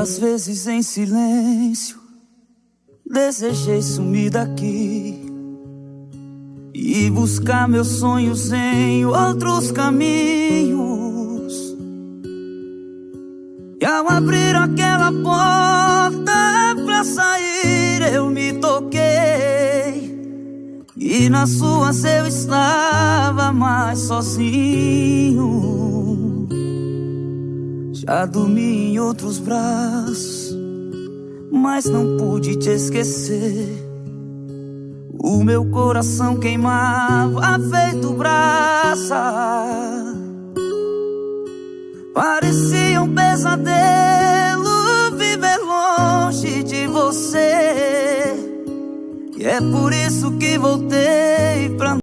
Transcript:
Quantas vezes em silêncio desejei sumir daqui e buscar meus sonhos em outros caminhos. E ao abrir aquela porta pra sair, eu me toquei, e nas suas eu estava mais sozinho. Já dormi em outros braços, mas não pude te esquecer. O meu coração queimava feito brasa. Parecia um pesadelo viver longe de você, e é por isso que voltei